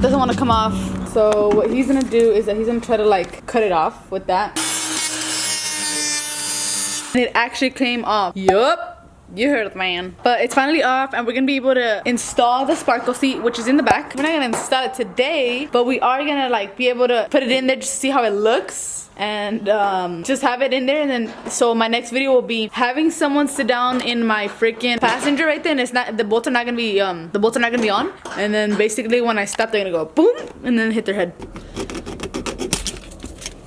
doesn't want to come off. So what he's gonna do is that he's gonna try to like cut it off with that. And it actually came off. Yup. You heard it, man. But it's finally off, and we're gonna be able to install the sparkle seat, which is in the back. We're not gonna install it today, but we are gonna like be able to put it in there just to see how it looks, and just have it in there. And then so my next video will be having someone sit down in my freaking passenger right there, and it's not, the bolts are not gonna be on. And then basically when I stop, they're gonna go boom and then hit their head.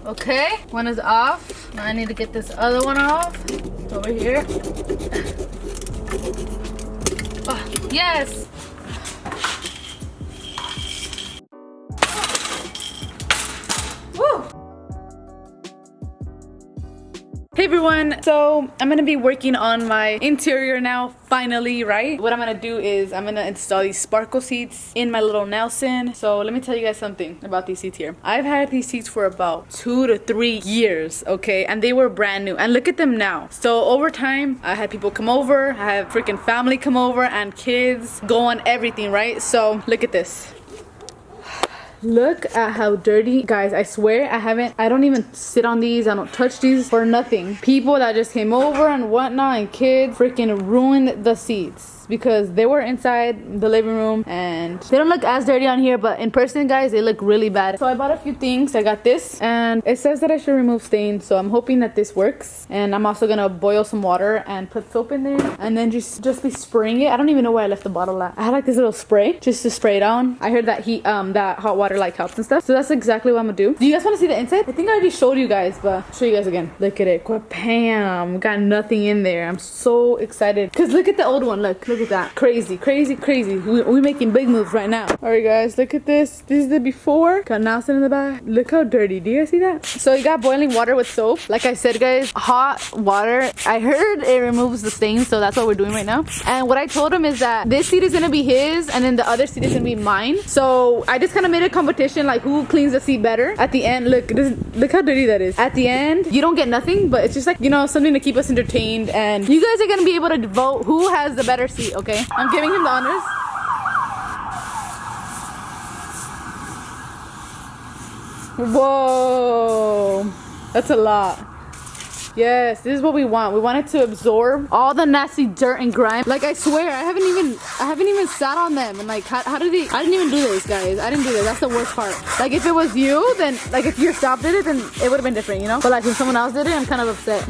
Okay, one is off. Now I need to get this other one off over here. Oh, yes. Woo. Hey everyone, so I'm gonna be working on my interior now, finally, right? What I'm gonna do is I'm gonna install these sparkle seats in my little Nelson. So let me tell you guys something about these seats here. I've had these seats for about 2 to 3 years, okay? And they were brand new, and look at them now. So over time, I had people come over, I had freaking family come over, and kids go on everything, right? So look at this. Look at how dirty, guys. I swear I don't even sit on these. I don't touch these for nothing. People that just came over and whatnot, and kids freaking ruined the seats because they were inside the living room, and they don't look as dirty on here, but in person, guys, they look really bad. So I bought a few things. I got this, and it says that I should remove stains, so I'm hoping that this works. And I'm also gonna boil some water and put soap in there, and then just be spraying it. I don't even know where I left the bottle at. I had like this little spray just to spray down. I heard that that hot water like helps and stuff, so that's exactly what I'm gonna do. Do you guys want to see the inside? I think I already showed you guys, but I'll show you guys again. Look at it. Bam, got nothing in there. I'm so excited because look at the old one. Look at that. Crazy. We're making big moves right now. All right, guys, look at this. This is the before. Got Nelson in the back. Look how dirty. Do you guys see that? So you got boiling water with soap. Like I said, guys, hot water. I heard it removes the stains, so that's what we're doing right now. And what I told him is that this seat is gonna be his, and then the other seat is gonna be mine. So I just kind of made a competition, like who cleans the seat better. At the end, look how dirty that is. At the end, you don't get nothing, but it's just like, you know, something to keep us entertained, and you guys are gonna be able to vote who has the better seat. Okay, I'm giving him the honors. Whoa, that's a lot. Yes, this is what we want. We want it to absorb all the nasty dirt and grime. Like I swear, I haven't even sat on them. And like, how did he? I didn't even do this, guys. I didn't do this. That's the worst part. Like if it was you, then like if your staff did it, then it would have been different, you know. But like when someone else did it, I'm kind of upset.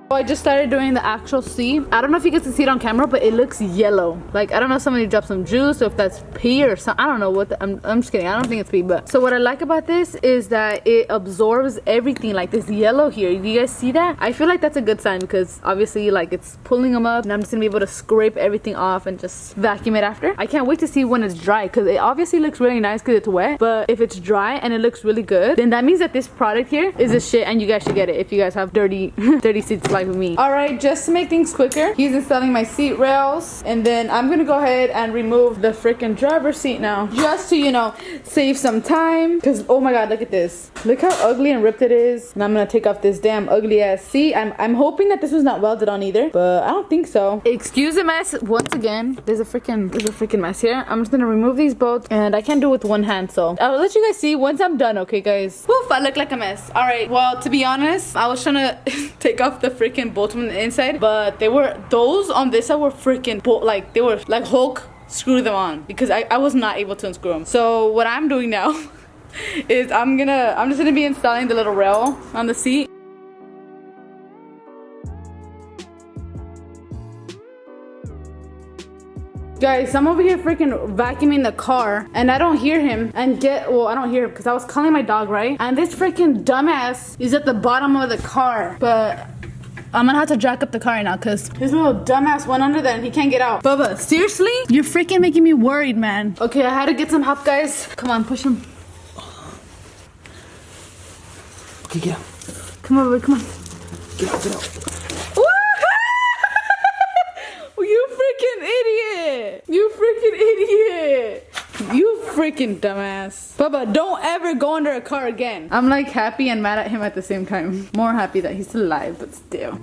I just started doing the actual seat. I don't know if you guys can see it on camera, but it looks yellow. Like, I don't know if somebody dropped some juice or if that's pee or something. I don't know what I'm just kidding. I don't think it's pee, but so what I like about this is that it absorbs everything. Like this yellow here, do you guys see that? I feel like that's a good sign because obviously like it's pulling them up, and I'm just gonna be able to scrape everything off and just vacuum it after. I can't wait to see when it's dry because it obviously looks really nice because it's wet, but if it's dry and it looks really good, then that means that this product here is a shit, and you guys should get it if you guys have dirty seats like with me. All right, just to make things quicker, he's installing my seat rails, and then I'm gonna go ahead and remove the freaking driver's seat now, just to, you know, save some time. Because oh my god, look at this. Look how ugly and ripped it is. And I'm gonna take off this damn ugly ass seat. I'm hoping that this was not welded on either, but I don't think so. Excuse the mess once again. There's a freaking mess here. I'm just gonna remove these bolts, and I can't do it with one hand, so I'll let you guys see once I'm done. Okay, guys. Woof, I look like a mess. All right, well, to be honest, I was trying to take off the freaking bolts from the inside, but those on this side were freaking like they were like Hulk screw them on, because I was not able to unscrew them. So what I'm doing now is I'm just gonna be installing the little rail on the seat. Guys, I'm over here freaking vacuuming the car, and I don't hear him. I don't hear him because I was calling my dog, right? And this freaking dumbass is at the bottom of the car. But I'm gonna have to jack up the car right now because this little dumbass went under there and he can't get out. Bubba, seriously? You're freaking making me worried, man. Okay, I had to get some help, guys. Come on, push him. Okay, get out. Come on, come on. Get out. You freaking idiot! You freaking idiot! You freaking dumbass. Bubba, don't ever go under a car again. I'm like happy and mad at him at the same time. More happy that he's alive, but still.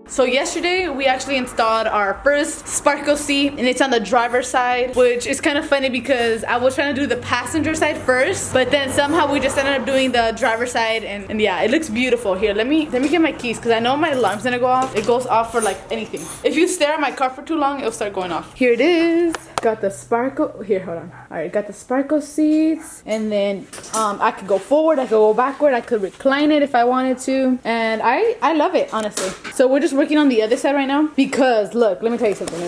So yesterday we actually installed our first Sparkle seat, and it's on the driver's side, which is kind of funny because I was trying to do the passenger side first, but then somehow we just ended up doing the driver's side, and yeah, it looks beautiful. Here, let me get my keys because I know my alarm's gonna go off. It goes off for like anything. If you stare at my car for too long, it'll start going off. Here it is. Got the Sparkle. Here, hold on. All right, got the Sparkle seats, and then I could go forward, I could go backward, I could recline it if I wanted to, and I love it, honestly. So we're just working on the other side right now because look, let me tell you something.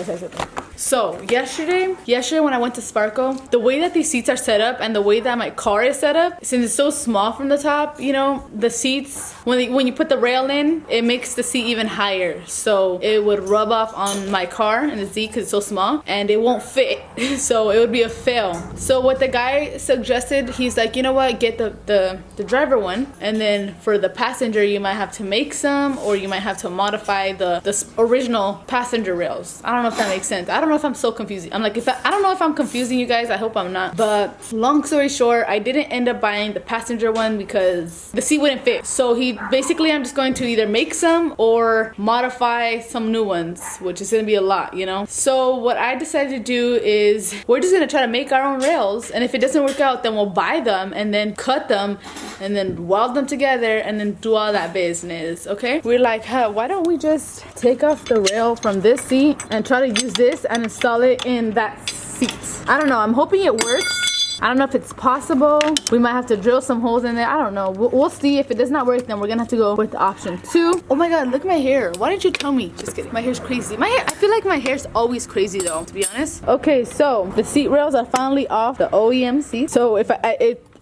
So yesterday when I went to Sparkle, the way that these seats are set up and the way that my car is set up, since it's so small from the top, you know, the seats, when you put the rail in, it makes the seat even higher. So it would rub off on my car and the seat because it's so small, and it won't fit. So it would be a fail. So what the guy suggested, he's like, you know what, get the driver one, and then for the passenger, you might have to make some, or you might have to modify the original passenger rails. I don't know if that makes sense. I don't know if I'm so confusing. I'm like, I don't know if I'm confusing you guys. I hope I'm not. But long story short, I didn't end up buying the passenger one because the seat wouldn't fit. So I'm just going to either make some or modify some new ones, which is gonna be a lot, you know? So what I decided to do is we're just gonna try to make our own rails, and if it doesn't work out, then we'll buy them and then cut them and then weld them together and then do all that business, okay? We're like, why don't we just take off the rail from this seat and try to use this and install it in that seat? I don't know, I'm hoping it works. I don't know if it's possible. We might have to drill some holes in there. I don't know. We'll see. If it does not work, then we're gonna have to go with option 2. Oh my god, look at my hair. Why didn't you tell me? Just kidding. My hair's crazy. My hair, I feel like my hair's always crazy though, to be honest. Okay, so the seat rails are finally off, the OEM seat. So if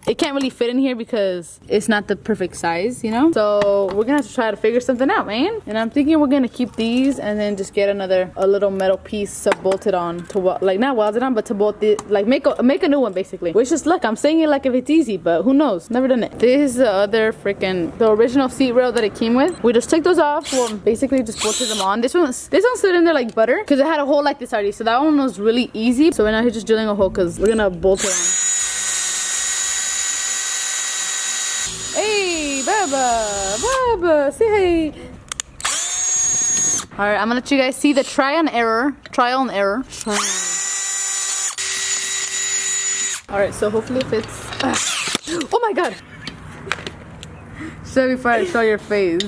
it can't really fit in here because it's not the perfect size, you know? So we're gonna have to try to figure something out, man. And I'm thinking we're gonna keep these and then just get a little metal piece bolted on to like not welded on, but to bolt it, like make a new one basically. Which is, look, I'm saying it like if it's easy, but who knows? Never done it. This is the other the original seat rail that it came with. We just took those off. Well, basically just bolted them on. This one slid in there like butter because it had a hole like this already. So that one was really easy. So we're now here just drilling a hole because we're gonna bolt it on. Hey, Baba, say hey. All right, I'm gonna let you guys see the trial and error. All right, so hopefully it fits. Oh my god. Show before I show your face.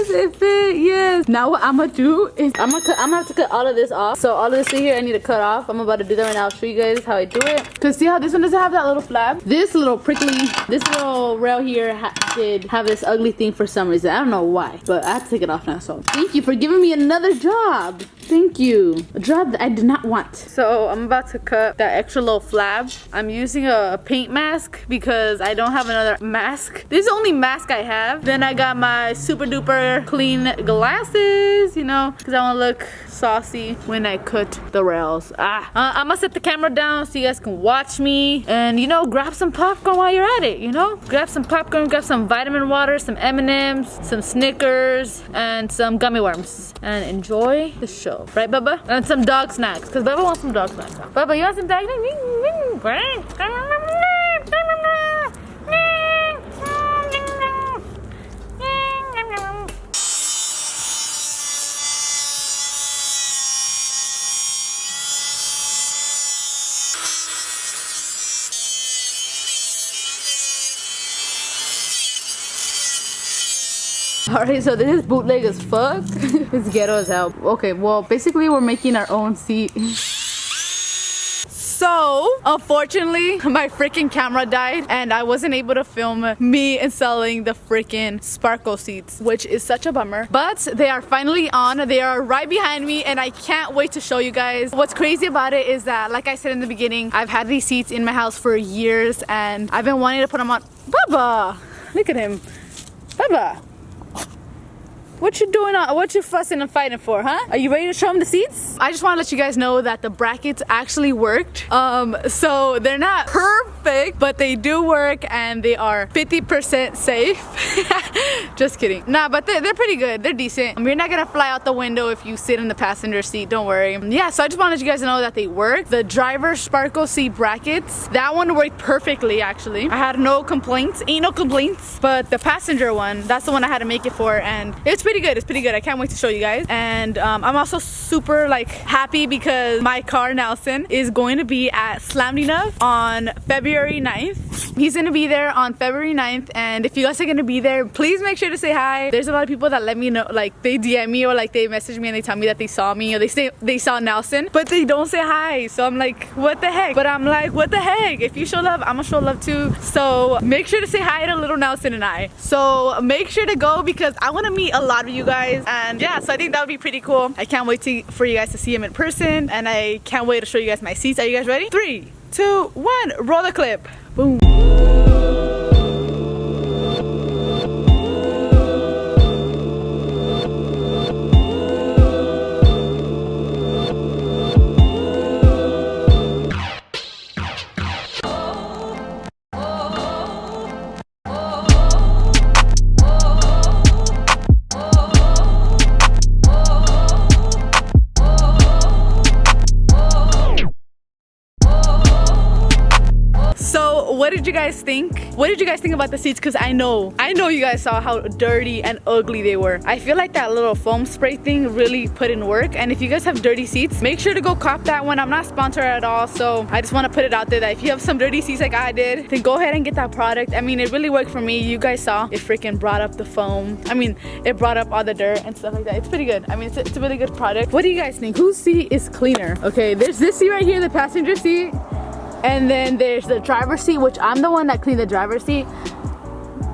It fit, yes. Now what I'm gonna do is I'm gonna have to cut all of this off. So all of this right here I need to cut off. I'm about to do that right now. I'll show you guys how I do it. Cause see how this one doesn't have that little flap? This little rail here did have this ugly thing for some reason. I don't know why, but I have to take it off now. So thank you for giving me another job. Thank you. A job that I did not want. So I'm about to cut that extra little flap. I'm using a paint mask because I don't have another mask. This is the only mask I have. Then I got my super duper clean glasses, you know, because I want to look saucy when I cut the rails. I'm gonna set the camera down so you guys can watch me and, you know, grab some popcorn while you're at it, you know? Grab some popcorn, grab some vitamin water, some M&Ms, some Snickers, and some gummy worms, and enjoy the show. Right, Bubba? And some dog snacks, because Bubba wants some dog snacks. Bubba, you want some dog snacks? Alright, so this is bootleg as fuck. It's ghetto as hell. Okay, well, basically we're making our own seat. So, unfortunately, my freaking camera died and I wasn't able to film me installing the freaking Sparkle seats, which is such a bummer. But they are finally on. They are right behind me and I can't wait to show you guys. What's crazy about it is that, like I said in the beginning, I've had these seats in my house for years and I've been wanting to put them on. Bubba! Look at him. Bubba! What you doing? What you fussing and fighting for, huh? Are you ready to show them the seats? I just want to let you guys know that the brackets actually worked. So they're not perfect, but they do work and they are 50% safe. Just kidding. Nah, but they're pretty good. They're decent. You're not gonna fly out the window if you sit in the passenger seat. Don't worry. Yeah, so I just wanted you guys to know that they work. The driver sparkle seat brackets, that one worked perfectly actually. I had no complaints. Ain't no complaints. But the passenger one, that's the one I had to make it for, and it's pretty good. It's pretty good. I can't wait to show you guys. And I'm also super like happy because my car Nelson is going to be at Slam Enough on February 9th. He's gonna be there on February 9th, and if you guys are gonna be there, please make sure to say hi. There's a lot of people that let me know, like they DM me or like they message me and they tell me that they saw me or they say they saw Nelson, but they don't say hi. So I'm like, what the heck? But I'm like, what the heck? If you show love, I'm gonna show love too. So make sure to say hi to little Nelson and I. So make sure to go because I want to meet a lot of you guys, and yeah, so I think that would be pretty cool. I can't wait for you guys to see him in person, and I can't wait to show you guys my seats. Are you guys ready? 3, 2, 1, roll the clip. Boom. What did you guys think? What did you guys think about the seats? Because I know you guys saw how dirty and ugly they were. I feel like that little foam spray thing really put in work, and if you guys have dirty seats, make sure to go cop that one. I'm not sponsored at all, so I just want to put it out there that if you have some dirty seats like I did, then go ahead and get that product. I mean, it really worked for me. You guys saw it freaking brought up the foam. I mean, it brought up all the dirt and stuff like that. It's pretty good. I mean, it's a really good product. What do you guys think? Whose seat is cleaner? Okay, there's this seat right here, the passenger seat. And then there's the driver's seat, which I'm the one that cleaned the driver's seat.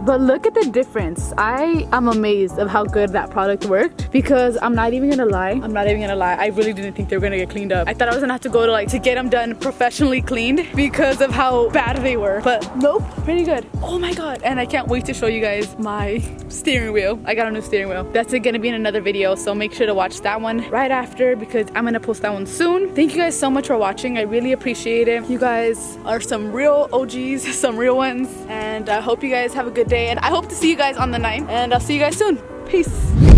But look at the difference. I am amazed of how good that product worked, because I'm not even gonna lie. I really didn't think they were gonna get cleaned up. I thought I was gonna have to go to get them done professionally cleaned because of how bad they were. But nope, pretty good. Oh my God. And I can't wait to show you guys my steering wheel. I got a new steering wheel. That's gonna be in another video, so make sure to watch that one right after because I'm gonna post that one soon. Thank you guys so much for watching. I really appreciate it. You guys are some real OGs, some real ones. And I hope you guys have a good day, and I hope to see you guys on the 9th, and I'll see you guys soon. Peace.